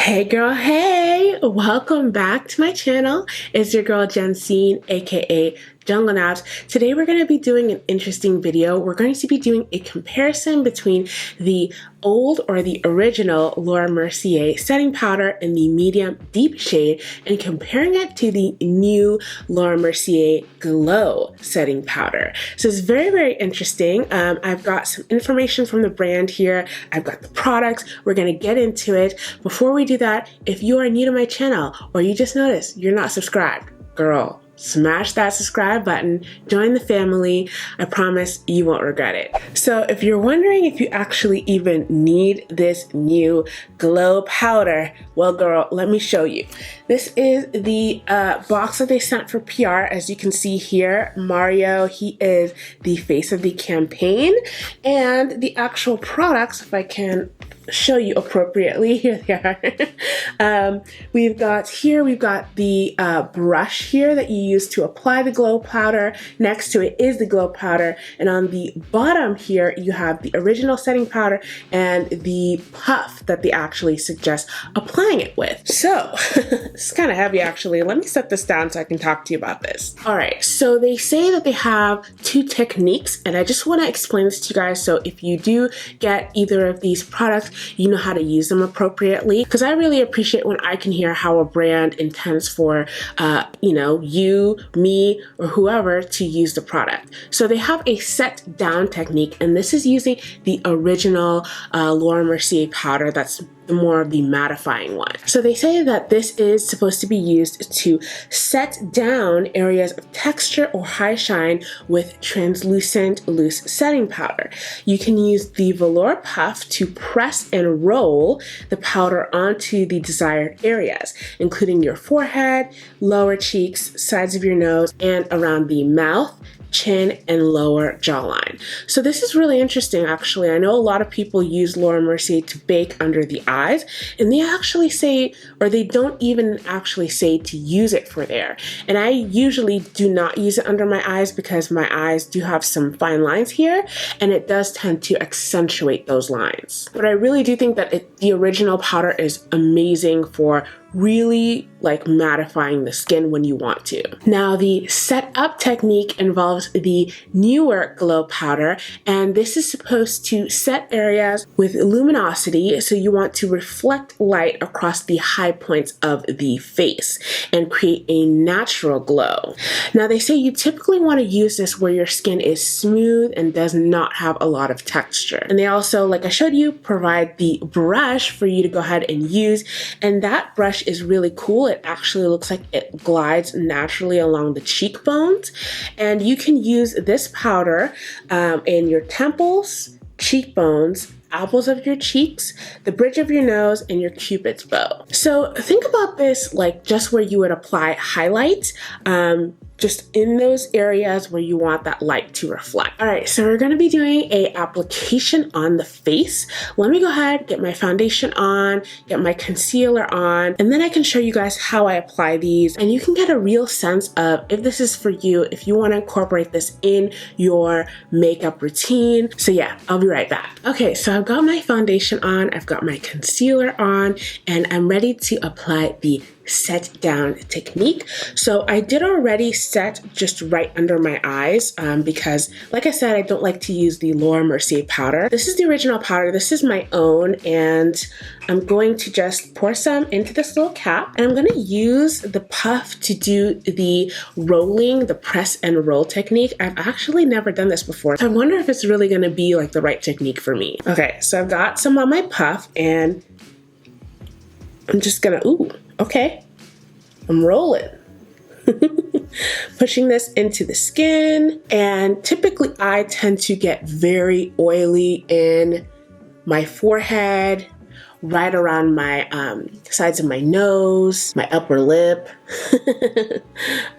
Hey girl, hey! Welcome back to my channel. It's your girl Jensine, aka Jungle Naps. Today we're going to be doing an interesting video. We're going to be doing a comparison between the old or the original Laura Mercier setting powder in the medium deep shade and comparing it to the new Laura Mercier Glow setting powder. So it's very, very interesting. I've got some information from the brand here. I've got the products. We're going to get into it. Before we do that, if you are new to my channel or you just noticed you're not subscribed, girl, smash that subscribe button, join the family. I promise you won't regret it. So if you're wondering if you actually even need this new glow powder, well girl, let me show you. This is the box that they sent for PR. As you can see here, Mario, he is the face of the campaign, and the actual products, if I can show you appropriately, here they are. We've got the brush here that you use to apply the glow powder. Next to it is the glow powder, and on the bottom here you have the original setting powder and the puff that they actually suggest applying it with. So it's kind of heavy actually. Let me set this down so I can talk to you about this. All right, so they say that they have two techniques, and I just want to explain this to you guys, so if you do get either of these products, you know how to use them appropriately, because I really appreciate when I can hear how a brand intends for you, me, or whoever to use the product. So they have a set down technique, and this is using the original Laura Mercier powder that's more of the mattifying one. So they say that this is supposed to be used to set down areas of texture or high shine with translucent loose setting powder. You can use the velour puff to press and roll the powder onto the desired areas, including your forehead, lower cheeks, sides of your nose, and around the mouth, chin, and lower jawline. So this is really interesting actually. I know a lot of people use Laura Mercier to bake under the eyes, and they actually say, or they don't even actually say to use it for there. And I usually do not use it under my eyes because my eyes do have some fine lines here, and it does tend to accentuate those lines. But I really do think that the original powder is amazing for really like mattifying the skin when you want to. Now the set up technique involves the newer glow powder, and this is supposed to set areas with luminosity, so you want to reflect light across the high points of the face and create a natural glow. Now they say you typically want to use this where your skin is smooth and does not have a lot of texture. And they also, like I showed you, provide the brush for you to go ahead and use, and that brush is really cool. It actually looks like it glides naturally along the cheekbones, and you can use this powder in your temples, cheekbones, apples of your cheeks, the bridge of your nose, and your cupid's bow. So think about this like just where you would apply highlight, just in those areas where you want that light to reflect. All right, so we're gonna be doing a application on the face. Let me go ahead, get my foundation on, get my concealer on, and then I can show you guys how I apply these, and you can get a real sense of if this is for you, if you wanna incorporate this in your makeup routine. So yeah, I'll be right back. Okay, so I've got my foundation on, I've got my concealer on, and I'm ready to apply the set down technique. So I did already set just right under my eyes because like I said, I don't like to use the Laura Mercier powder. This is the original powder. This is my own, and I'm going to just pour some into this little cap, and I'm going to use the puff to do the rolling, the press and roll technique. I've actually never done this before, so I wonder if it's really going to be like the right technique for me. Okay, so I've got some on my puff, and I'm just gonna, okay, I'm rolling. Pushing this into the skin, and typically I tend to get very oily in my forehead, right around my sides of my nose, my upper lip.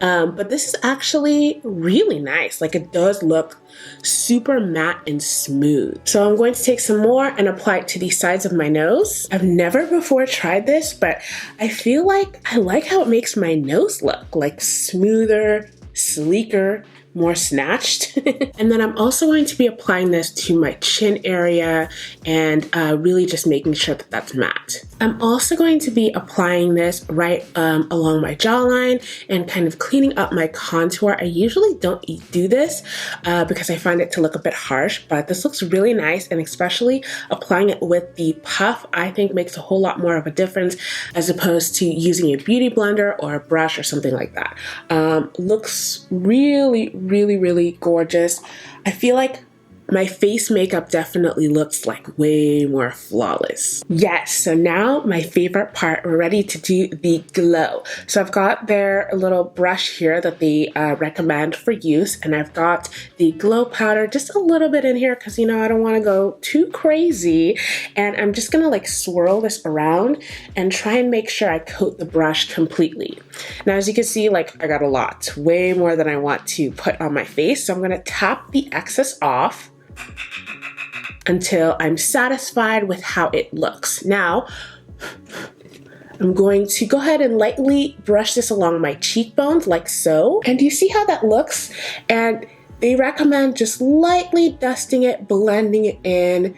But this is actually really nice. Like it does look super matte and smooth. So I'm going to take some more and apply it to the sides of my nose. I've never before tried this, but I feel like I like how it makes my nose look like smoother, sleeker, more snatched. And then I'm also going to be applying this to my chin area and really just making sure that that's matte. I'm also going to be applying this right along my jawline and kind of cleaning up my contour. I usually don't do this because I find it to look a bit harsh, but this looks really nice, and especially applying it with the puff I think makes a whole lot more of a difference as opposed to using a beauty blender or a brush or something like that. Looks really, really, really gorgeous. I feel like my face makeup definitely looks like way more flawless. Yes, so now my favorite part, we're ready to do the glow. So I've got their little brush here that they recommend for use, and I've got the glow powder just a little bit in here because, you know, I don't want to go too crazy. And I'm just gonna like swirl this around and try and make sure I coat the brush completely. Now, as you can see, like I got a lot, way more than I want to put on my face. So I'm gonna tap the excess off until I'm satisfied with how it looks. Now, I'm going to go ahead and lightly brush this along my cheekbones like so. And do you see how that looks? And they recommend just lightly dusting it, blending it in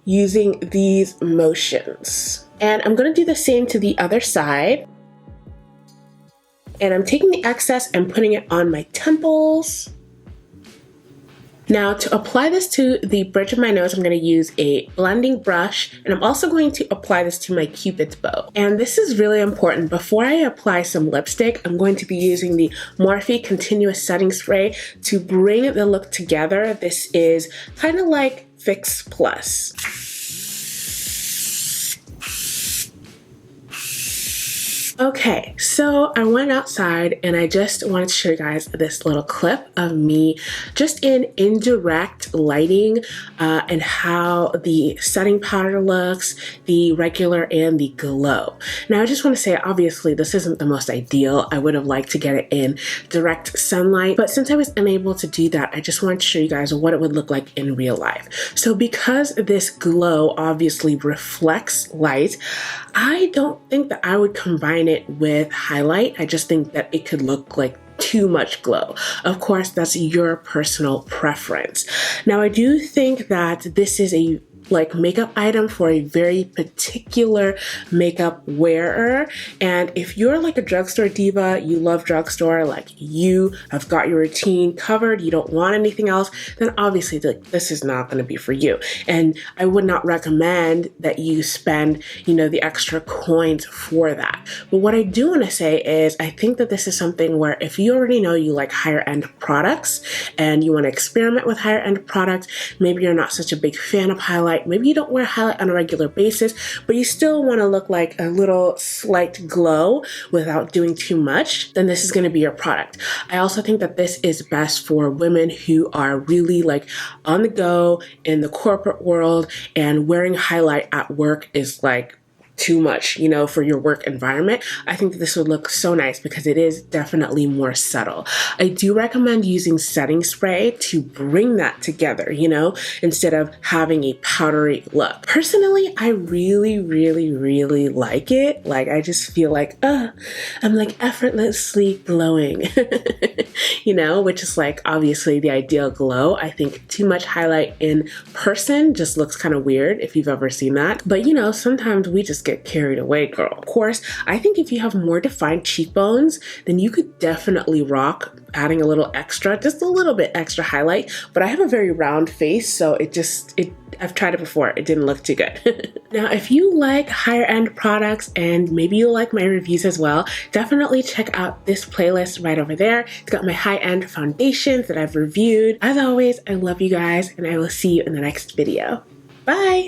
using these motions. And I'm gonna do the same to the other side. And I'm taking the excess and putting it on my temples. Now, to apply this to the bridge of my nose, I'm going to use a blending brush, and I'm also going to apply this to my Cupid's bow. And this is really important. Before I apply some lipstick, I'm going to be using the Morphe Continuous Setting Spray to bring the look together. This is kind of like Fix Plus. Okay, so I went outside and I just wanted to show you guys this little clip of me just in indirect lighting and how the setting powder looks, the regular and the glow. Now I just want to say, obviously this isn't the most ideal. I would have liked to get it in direct sunlight, but since I was unable to do that, I just wanted to show you guys what it would look like in real life. So because this glow obviously reflects light, I don't think that I would combine it with highlight. I just think that it could look like too much glow. Of course, that's your personal preference. Now, I do think that this is a makeup item for a very particular makeup wearer. And if you're like a drugstore diva, you love drugstore, like you have got your routine covered, you don't want anything else, then obviously this is not going to be for you. And I would not recommend that you spend, you know, the extra coins for that. But what I do want to say is I think that this is something where if you already know you like higher end products and you want to experiment with higher end products, maybe you're not such a big fan of highlight, maybe you don't wear highlight on a regular basis, but you still want to look like a little slight glow without doing too much, then this is going to be your product. I also think that this is best for women who are really like on the go in the corporate world, and wearing highlight at work is like too much, you know, for your work environment. I think that this would look so nice because it is definitely more subtle. I do recommend using setting spray to bring that together, you know, instead of having a powdery look. Personally, I really, really, really like it. Like, I just feel like, I'm like effortlessly glowing, you know, which is like obviously the ideal glow. I think too much highlight in person just looks kind of weird if you've ever seen that. But you know, sometimes we just get carried away, girl. Of course, I think if you have more defined cheekbones, then you could definitely rock adding a little extra, just a little bit extra highlight. But I have a very round face, so I've tried it before. It didn't look too good. Now, if you like higher end products and maybe you like my reviews as well, definitely check out this playlist right over there. It's got my high end foundations that I've reviewed. As always, I love you guys, and I will see you in the next video. Bye!